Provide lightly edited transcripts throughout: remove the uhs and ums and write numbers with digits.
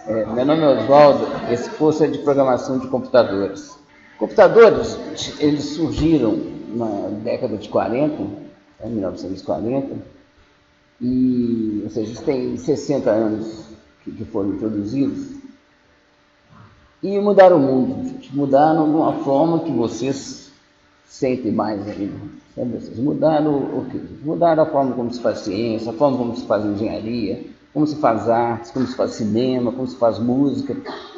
Meu nome é Oswaldo, esse curso é de programação de computadores. Computadores, eles surgiram na década de 40, 1940, ou seja, eles têm 60 anos que foram introduzidos, e mudaram o mundo, gente. Mudaram de uma forma que vocês sentem mais ainda. Sabe? Vocês mudaram o quê? Mudaram a forma como se faz ciência, a forma como se faz engenharia, como se faz artes, como se faz cinema, como se faz música,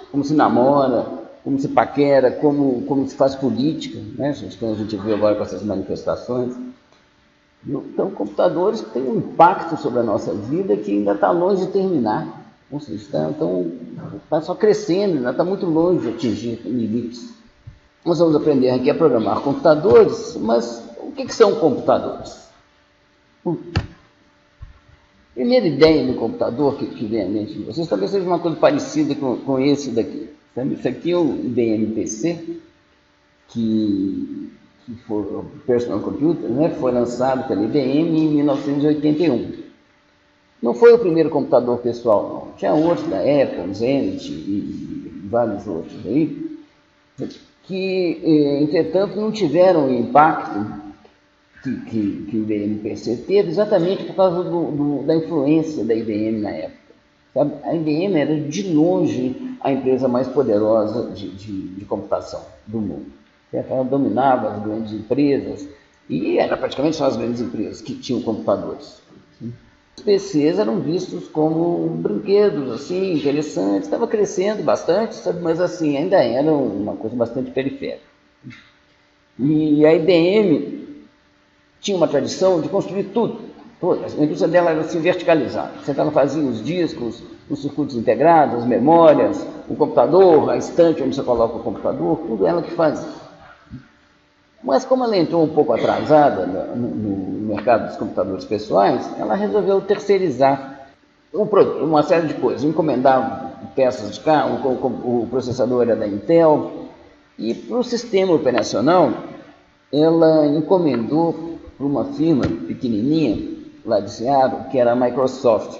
como se namora, como se paquera, como se faz política, né, gente? Como a gente viu agora com essas manifestações. Então, computadores têm um impacto sobre a nossa vida que ainda está longe de terminar. Ou seja, está só crescendo, ainda está muito longe de atingir limites. Nós vamos aprender aqui a programar computadores, mas o que são computadores? Primeira ideia do computador que vem à mente de vocês talvez seja uma coisa parecida com esse daqui. Sabe? Isso aqui é o IBM PC, que foi o Personal Computer, né? Foi lançado pela IBM em 1981. Não foi o primeiro computador pessoal, não. Tinha outros da Apple, Zenith e vários outros aí, que, entretanto, não tiveram o impacto que o IBM PC teve, exatamente por causa da influência da IBM na época. Sabe? A IBM era, de longe, a empresa mais poderosa de computação do mundo. Ela dominava as grandes empresas, e era praticamente só as grandes empresas que tinham computadores. Os PCs eram vistos como brinquedos, assim, interessantes, estava crescendo bastante, sabe? Mas assim, ainda era uma coisa bastante periférica. E a IBM tinha uma tradição de construir tudo. A indústria dela era assim verticalizada. Ela fazia os discos, os circuitos integrados, as memórias, o computador, a estante onde você coloca o computador, tudo ela que fazia. Mas como ela entrou um pouco atrasada no mercado dos computadores pessoais, ela resolveu terceirizar uma série de coisas. Encomendava peças de carro, o processador era da Intel, e para o sistema operacional, ela encomendou para uma firma pequenininha, lá de Seattle, que era a Microsoft.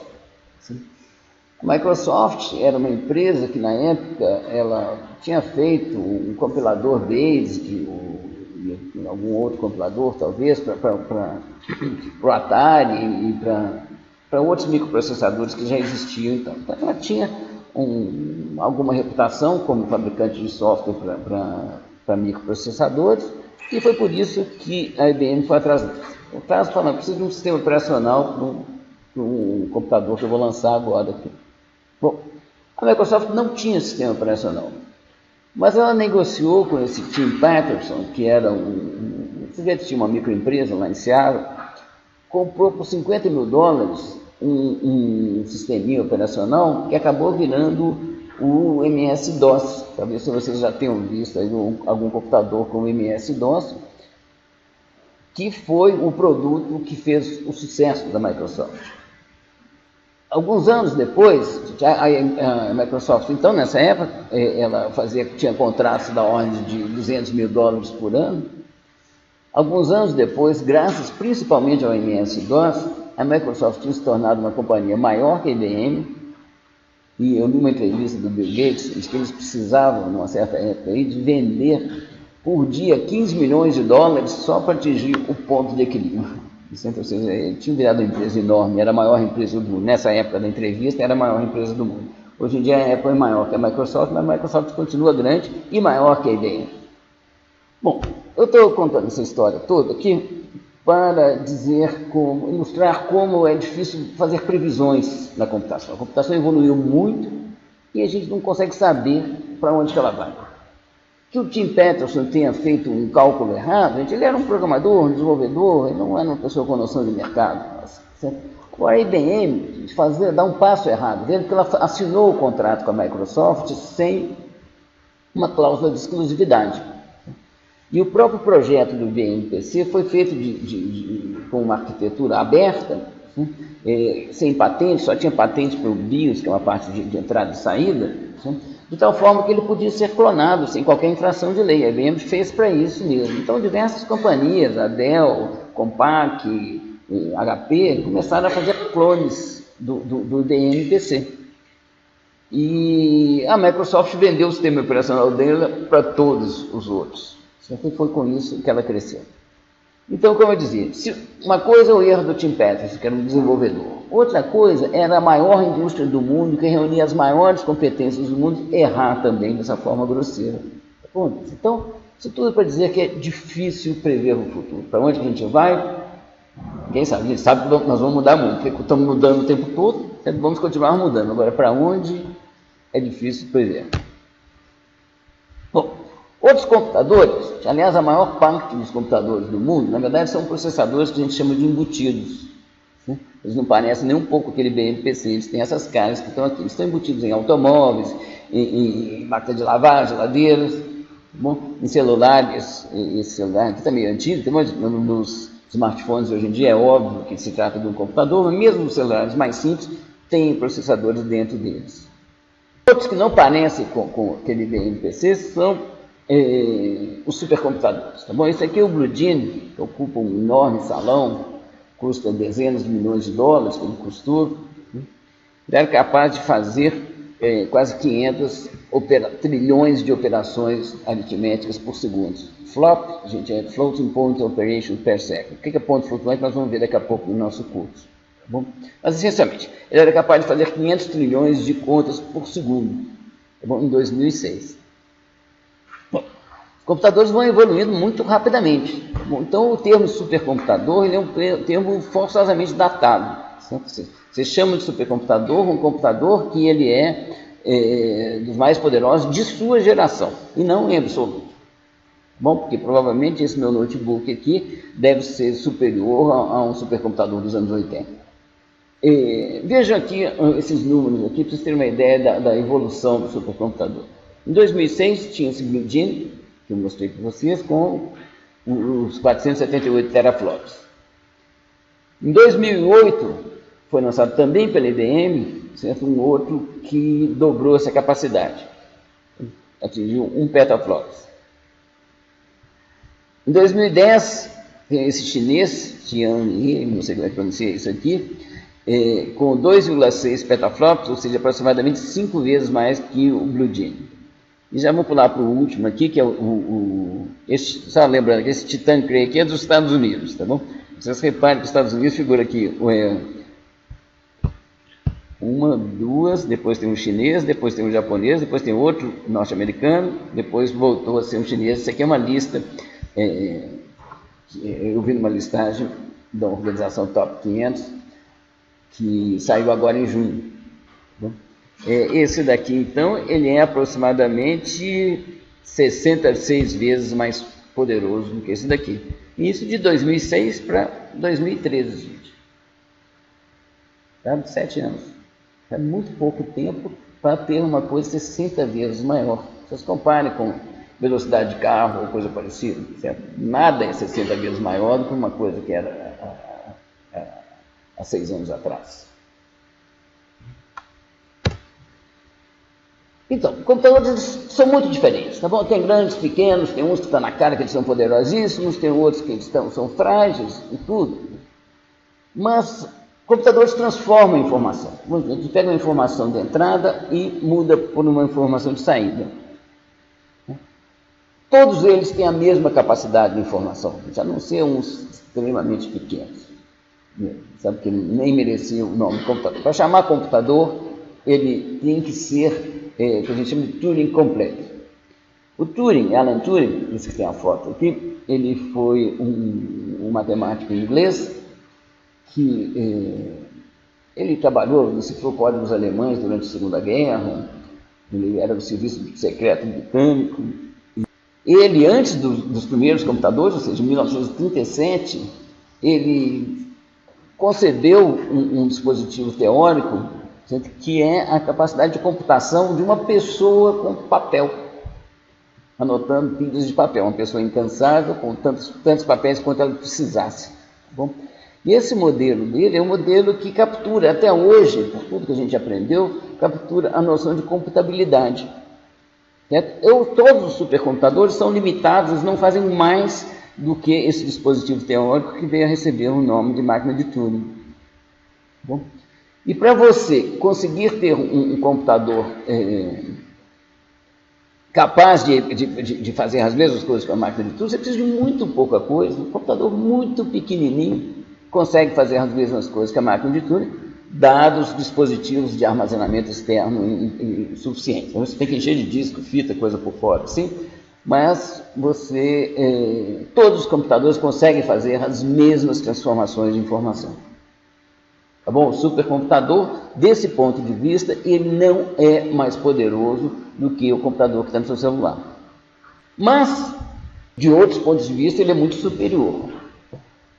A Microsoft era uma empresa que, na época, ela tinha feito um compilador Basic, algum outro compilador, talvez, para o Atari e para outros microprocessadores que já existiam. Então ela tinha alguma reputação como fabricante de software para microprocessadores, e foi por isso que a IBM foi atrás disso. O caso falando, preciso de um sistema operacional para um computador que eu vou lançar agora aqui. Bom, a Microsoft não tinha sistema operacional, mas ela negociou com esse Tim Patterson, que era você tinha uma microempresa lá em Seattle, comprou por $50 mil um sisteminha operacional que acabou virando o MS-DOS. Talvez vocês já tenham visto aí algum computador com o MS-DOS, que foi o produto que fez o sucesso da Microsoft. Alguns anos depois, a Microsoft, então, nessa época, ela tinha contratos da ordem de $200 mil por ano. Alguns anos depois, graças principalmente ao MS-DOS, a Microsoft tinha se tornado uma companhia maior que a IBM, e eu, numa entrevista do Bill Gates, disse que eles precisavam, numa certa época, aí, de vender por dia $15 milhões só para atingir o ponto de equilíbrio. Ou seja, ele tinha virado uma empresa enorme, era a maior empresa do mundo. Nessa época da entrevista, era a maior empresa do mundo. Hoje em dia a Apple é maior que a Microsoft, mas a Microsoft continua grande e maior que a IBM. Bom, eu estou contando essa história toda aqui para ilustrar como é difícil fazer previsões na computação. A computação evoluiu muito e a gente não consegue saber para onde que ela vai. Que o Tim Patterson tenha feito um cálculo errado, ele era um programador, um desenvolvedor, ele não era uma pessoa com noção de mercado. Agora a IBM dá um passo errado, vendo que ela assinou o contrato com a Microsoft sem uma cláusula de exclusividade. E o próprio projeto do IBM PC foi feito com uma arquitetura aberta, sem patente, só tinha patente para o BIOS, que é uma parte de entrada e saída, de tal forma que ele podia ser clonado sem qualquer infração de lei. A IBM fez para isso mesmo. Então, diversas companhias, a Dell, Compaq, HP, começaram a fazer clones do IBM PC. E a Microsoft vendeu o sistema operacional dela para todos os outros. Sempre foi com isso que ela cresceu. Então, como eu dizia, uma coisa é o erro do Tim Peters, que era um desenvolvedor. Outra coisa era a maior indústria do mundo, que reunia as maiores competências do mundo, errar também dessa forma grosseira. Então, isso tudo para dizer que é difícil prever o futuro. Para onde a gente vai? Quem sabe? A gente sabe que nós vamos mudar muito, porque estamos mudando o tempo todo, vamos continuar mudando. Agora, para onde é difícil prever. Bom, outros computadores, aliás, a maior parte dos computadores do mundo, na verdade, são processadores que a gente chama de embutidos. Eles não parecem nem um pouco aquele BMPC, eles têm essas caras que estão aqui. Eles estão embutidos em automóveis, em máquina de lavar, geladeiras, bom, em celulares. Esse celular aqui está meio antigo, mas nos smartphones hoje em dia é óbvio que se trata de um computador, mas mesmo os celulares mais simples têm processadores dentro deles. Outros que não parecem com aquele BMPC são os supercomputadores. Tá bom? Esse aqui é o Blue Gene, que ocupa um enorme salão, custa dezenas de milhões de dólares, que ele custou. Ele era capaz de fazer quase 500 trilhões de operações aritméticas por segundo. FLOP, gente, é Floating Point Operation per Second. O que é ponto flutuante? Nós vamos ver daqui a pouco no nosso curso. Tá bom? Mas, essencialmente, ele era capaz de fazer 500 trilhões de contas por segundo, tá bom? Em 2006. Bom, os computadores vão evoluindo muito rapidamente. Tá bom? Então, o termo supercomputador ele é um termo forçosamente datado. Você chama de supercomputador um computador que ele é dos mais poderosos de sua geração, e não em absoluto. Bom, porque provavelmente esse meu notebook aqui deve ser superior a um supercomputador dos anos 80. Vejam aqui esses números aqui para vocês terem uma ideia da evolução do supercomputador. Em 2006 tinha esse Blue Gene, que eu mostrei para vocês, com os 478 teraflops. Em 2008 foi lançado também pela IBM, certo? Um outro que dobrou essa capacidade, atingiu 1 petaflops. Em 2010, tem esse chinês, Tianhe, não sei como é que pronuncia isso aqui, com 2,6 petaflops, ou seja, aproximadamente 5 vezes mais que o Blue Gene. E já vou pular para o último aqui, que é só lembrando que esse Titan Cray aqui é dos Estados Unidos, tá bom? Vocês reparem que os Estados Unidos figura aqui uma, duas, depois tem um chinês, depois tem um japonês, depois tem outro norte-americano, depois voltou a ser um chinês. Isso aqui é uma lista, eu vi numa listagem da organização Top 500, que saiu agora em junho. Esse daqui, então, ele é aproximadamente 66 vezes mais poderoso do que esse daqui. Isso de 2006 para 2013, gente. Tá? 7 anos. É muito pouco tempo para ter uma coisa 60 vezes maior. Vocês comparem com velocidade de carro ou coisa parecida, certo? Nada é 60 vezes maior do que uma coisa que era há 6 anos atrás. Então, computadores são muito diferentes, tá bom? Tem grandes, pequenos, tem uns que estão na cara que eles são poderosíssimos, tem outros que eles são frágeis e tudo. Mas computadores transformam a informação. A gente pega uma informação de entrada e muda por uma informação de saída. Todos eles têm a mesma capacidade de informação, a não ser uns extremamente pequenos. Sabe que nem merecia o nome de computador. Para chamar computador, ele tem que ser que a gente chama de Turing completo. O Turing, Alan Turing, esse que tem a foto aqui, ele foi um matemático inglês que ele trabalhou, decifrou códigos alemães durante a Segunda Guerra, ele era do serviço secreto britânico. Ele, antes dos primeiros computadores, ou seja, em 1937, ele concebeu um dispositivo teórico que é a capacidade de computação de uma pessoa com papel, anotando pilhas de papel, uma pessoa incansável com tantos papéis quanto ela precisasse. Tá bom? E esse modelo dele é um modelo que captura, até hoje, por tudo que a gente aprendeu, captura a noção de computabilidade. Todos os supercomputadores são limitados, eles não fazem mais do que esse dispositivo teórico que veio a receber o nome de máquina de Turing. Tá bom? E para você conseguir ter um computador capaz de fazer as mesmas coisas que a máquina de Turing, você precisa de muito pouca coisa. Um computador muito pequenininho consegue fazer as mesmas coisas que a máquina de Turing, dados os dispositivos de armazenamento externo suficientes. Então, você tem que encher de disco, fita, coisa por fora, sim, mas todos os computadores conseguem fazer as mesmas transformações de informação. Tá bom? O supercomputador, desse ponto de vista, ele não é mais poderoso do que o computador que está no seu celular. Mas, de outros pontos de vista, ele é muito superior.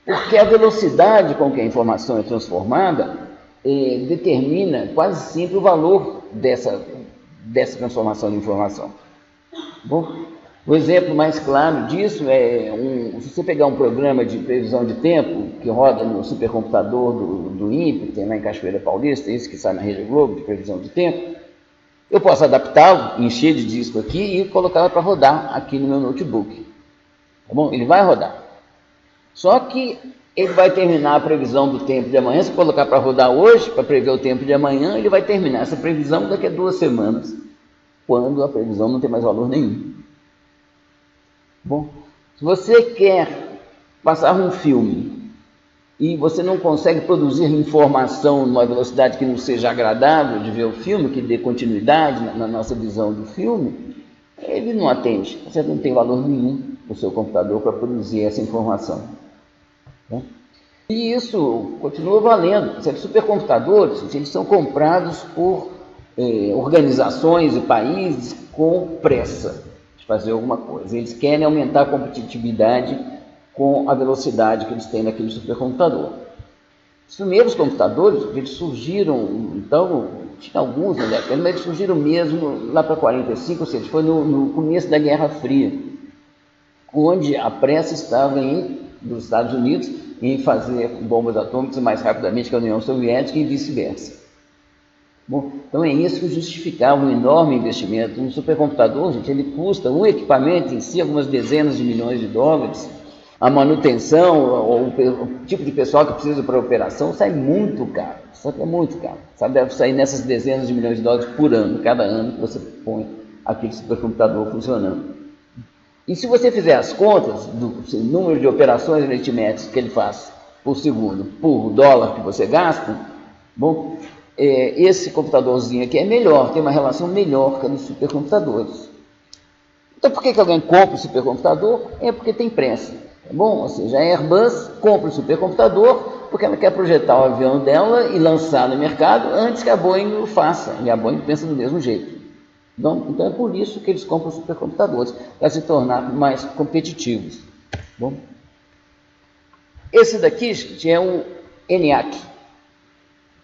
Porque a velocidade com que a informação é transformada determina quase sempre o valor dessa transformação de informação. Bom, o exemplo mais claro disso se você pegar um programa de previsão de tempo que roda no supercomputador do INPE, que tem lá em Cachoeira Paulista, esse que sai na Rede Globo de previsão de tempo, eu posso adaptá-lo, encher de disco aqui e colocá-lo para rodar aqui no meu notebook. Tá bom? Ele vai rodar. Só que ele vai terminar a previsão do tempo de amanhã. Se colocar para rodar hoje, para prever o tempo de amanhã, ele vai terminar essa previsão daqui a 2 semanas, quando a previsão não tem mais valor nenhum. Bom, se você quer passar um filme e você não consegue produzir informação numa velocidade que não seja agradável de ver o filme, que dê continuidade na nossa visão do filme, ele não atende. Você não tem valor nenhum no seu computador para produzir essa informação. E isso continua valendo. Os supercomputadores, eles são comprados por organizações e países com pressa de fazer alguma coisa. Eles querem aumentar a competitividade com a velocidade que eles têm naquele supercomputador. Os primeiros computadores, eles surgiram, então, tinha alguns na década, mas eles surgiram mesmo lá para 45, ou seja, foi no começo da Guerra Fria, onde a pressa estava dos Estados Unidos em fazer bombas atômicas mais rapidamente que a União Soviética e vice-versa. Bom, então é isso que justificava um enorme investimento. Um supercomputador, gente, ele custa, um equipamento em si, algumas dezenas de milhões de dólares. A manutenção, ou o tipo de pessoal que precisa para a operação, sai muito caro. Isso é muito caro. Deve sair nessas dezenas de milhões de dólares por ano, cada ano que você põe aquele supercomputador funcionando. E se você fizer as contas do número de operações aritméticas que ele faz por segundo, por dólar que você gasta, bom, esse computadorzinho aqui é melhor, tem uma relação melhor que a dos supercomputadores. Então, por que alguém compra o supercomputador? É porque tem pressa. Tá bom? Ou seja, a Airbus compra o supercomputador porque ela quer projetar o avião dela e lançar no mercado antes que a Boeing o faça. E a Boeing pensa do mesmo jeito. Então é por isso que eles compram supercomputadores, para se tornar mais competitivos. Bom, esse daqui, gente, é o ENIAC.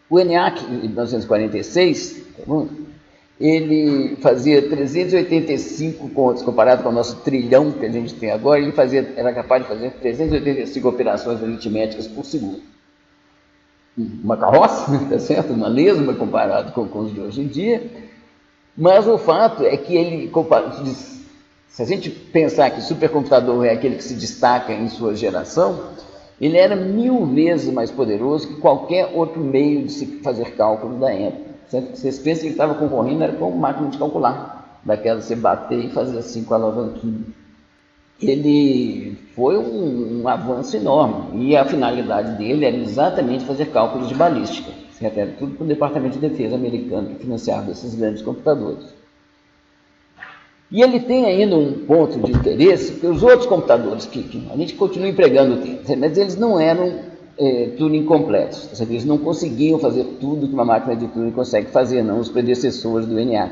O ENIAC, em 1946, tá bom? Ele fazia 385 contas, comparado com o nosso trilhão que a gente tem agora, ele era capaz de fazer 385 operações aritméticas por segundo. Uma carroça, tá certo? Uma lesma comparado com os de hoje em dia. Mas o fato é que se a gente pensar que o supercomputador é aquele que se destaca em sua geração, ele era 1000 vezes mais poderoso que qualquer outro meio de se fazer cálculos da época. Certo? Vocês pensam que ele estava concorrendo, era com máquina de calcular, daquela você bater e fazer assim com a alavanquinha. Ele foi um avanço enorme, e a finalidade dele era exatamente fazer cálculos de balística. Certo? Era tudo para o Departamento de Defesa americano que financiava esses grandes computadores. E ele tem ainda um ponto de interesse, que os outros computadores, que a gente continua empregando o termo, mas eles não eram Turing completos. Eles não conseguiam fazer tudo que uma máquina de Turing consegue fazer, não, os predecessores do ENIAC.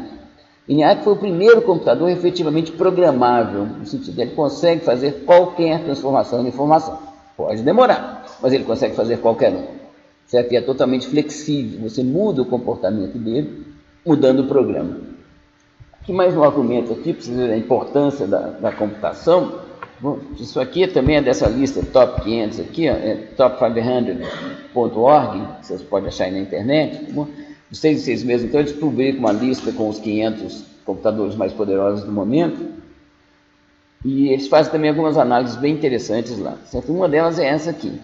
O ENIAC foi o primeiro computador efetivamente programável, no sentido de ele consegue fazer qualquer transformação de informação. Pode demorar, mas ele consegue fazer qualquer um. Certo? E é totalmente flexível, você muda o comportamento dele, mudando o programa. Aqui mais um argumento aqui, para vocês verem a importância da computação. Bom, isso aqui também é dessa lista Top 500 aqui, ó, é top500.org, vocês podem achar aí na internet. Bom, de 6 em 6 meses, então, eles publicam uma lista com os 500 computadores mais poderosos do momento, e eles fazem também algumas análises bem interessantes lá. Certo? Uma delas é essa aqui.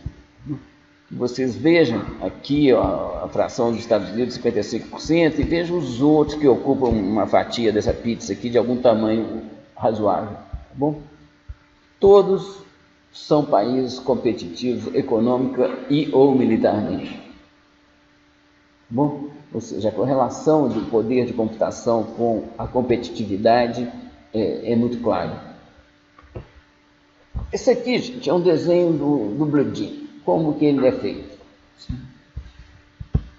Vocês vejam aqui ó, a fração dos Estados Unidos, 55%, e vejam os outros que ocupam uma fatia dessa pizza aqui de algum tamanho razoável. Tá bom? Todos são países competitivos econômica e ou militarmente. Tá bom? Ou seja, a correlação do poder de computação com a competitividade é muito clara. Esse aqui, gente, é um desenho do Blue Jean. Como que ele é feito?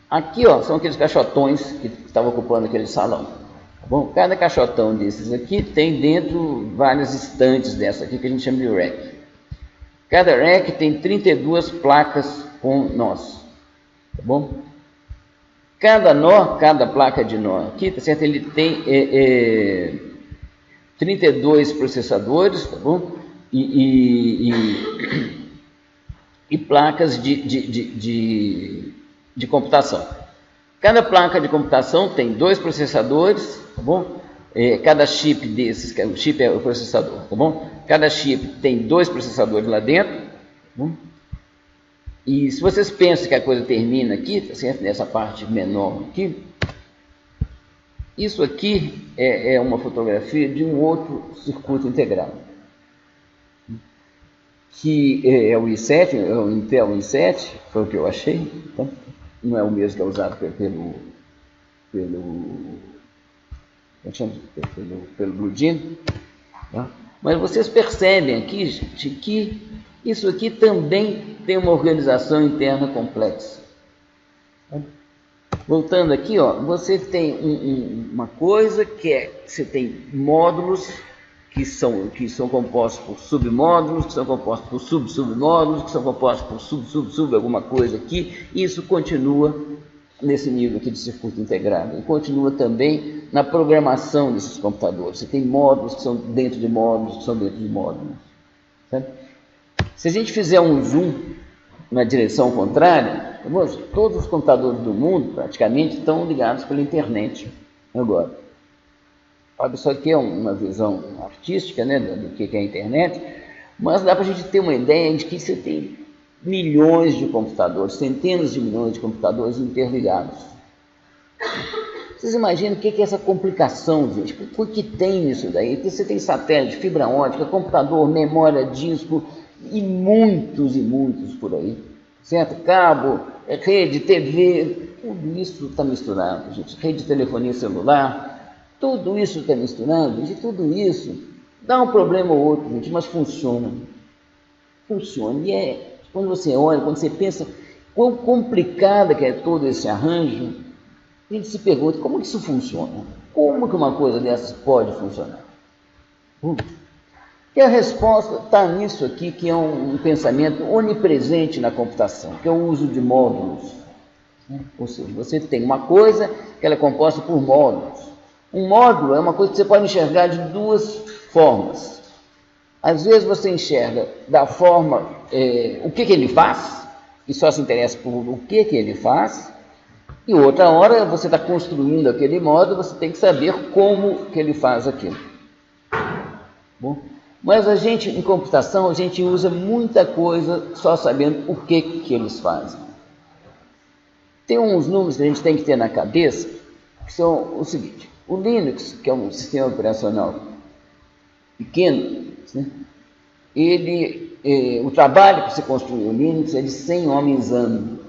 Aqui, ó, são aqueles caixotões que estavam ocupando aquele salão. Tá bom? Cada caixotão desses aqui tem dentro várias estantes dessa aqui que a gente chama de rack. Cada rack tem 32 placas com nós. Tá bom? Cada nó, cada placa de nó aqui, tá certo? Ele tem 32 processadores, tá bom? E placas de computação. Cada placa de computação tem 2 processadores, tá bom? Cada chip desses, o chip é o processador, tá bom? Cada chip tem 2 processadores lá dentro, tá bom? E se vocês pensam que a coisa termina aqui, tá certo? Nessa parte menor aqui, isso aqui é uma fotografia de um outro circuito integrado, que é o i7, é o Intel i7, foi o que eu achei, tá? Não é o mesmo que é usado pelo Blue Jean, tá? Mas vocês percebem aqui, gente, que isso aqui também tem uma organização interna complexa. Voltando aqui, ó, você tem uma coisa que você tem módulos que são compostos por submódulos, que são compostos por submódulos, que são compostos por sub alguma coisa aqui, e isso continua nesse nível aqui de circuito integrado. E continua também na programação desses computadores. Você tem módulos que são dentro de módulos, que são dentro de módulos. Certo? Se a gente fizer um zoom na direção contrária, todos os computadores do mundo praticamente estão ligados pela internet agora. Isso aqui é uma visão artística, né, do que é a internet, mas dá para a gente ter uma ideia de que você tem milhões de computadores, centenas de milhões de computadores interligados. Vocês imaginam o que é essa complicação, gente? O que tem nisso daí? Porque você tem satélite, fibra ótica, computador, memória, disco e muitos por aí, certo? Cabo, rede, TV, tudo isso está misturado, gente. Rede de telefonia celular. Tudo isso está misturado, e tudo isso dá um problema ou outro, gente, mas funciona. Funciona. E quando você olha, quando você pensa quão complicado que é todo esse arranjo, a gente se pergunta, como que isso funciona? Como que uma coisa dessas pode funcionar? E a resposta está nisso aqui, que é um pensamento onipresente na computação, que é o uso de módulos. Ou seja, você tem uma coisa que ela é composta por módulos. Um módulo é uma coisa que você pode enxergar de duas formas. Às vezes você enxerga da forma, o que ele faz, e só se interessa por o que ele faz, e outra hora você está construindo aquele módulo, você tem que saber como que ele faz aquilo. Bom, mas a gente, em computação, a gente usa muita coisa só sabendo o que eles fazem. Tem uns números que a gente tem que ter na cabeça, que são o seguinte. O Linux, que é um sistema operacional pequeno, né? O trabalho para se construir o Linux é de 100 homens ano.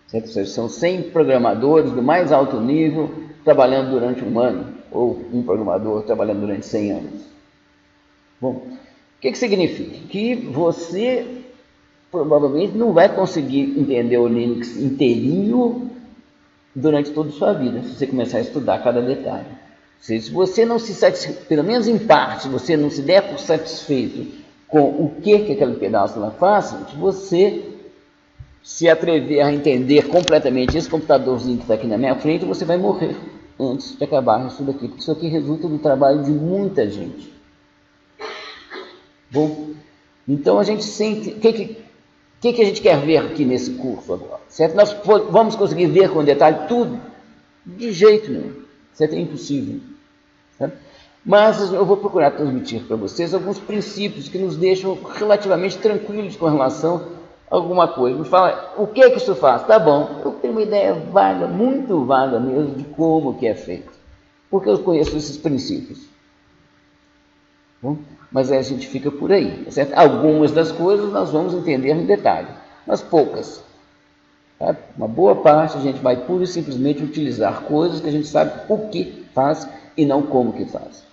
Certo? Ou seja, são 100 programadores do mais alto nível trabalhando durante um ano, ou um programador trabalhando durante 100 anos. Bom, o que significa? Que você provavelmente não vai conseguir entender o Linux inteirinho durante toda a sua vida, se você começar a estudar cada detalhe. Se você não se satisfaz, pelo menos em parte, você não se der por satisfeito com o que aquele pedaço lá faz, você se atrever a entender completamente esse computadorzinho que está aqui na minha frente, você vai morrer antes de acabar isso daqui, porque isso aqui resulta do trabalho de muita gente. Bom, então a gente sente... O que a gente quer ver aqui nesse curso agora? Certo? Nós vamos conseguir ver com detalhe tudo? De jeito nenhum. Certo? É impossível. Certo? Mas eu vou procurar transmitir para vocês alguns princípios que nos deixam relativamente tranquilos com relação alguma coisa, me fala o que é que isso faz, tá bom, eu tenho uma ideia vaga, muito vaga mesmo, de como que é feito, porque eu conheço esses princípios. Bom, mas aí a gente fica por aí, certo? Algumas das coisas nós vamos entender em detalhe, mas poucas. Tá? Uma boa parte a gente vai pura e simplesmente utilizar coisas que a gente sabe o que faz e não como que faz.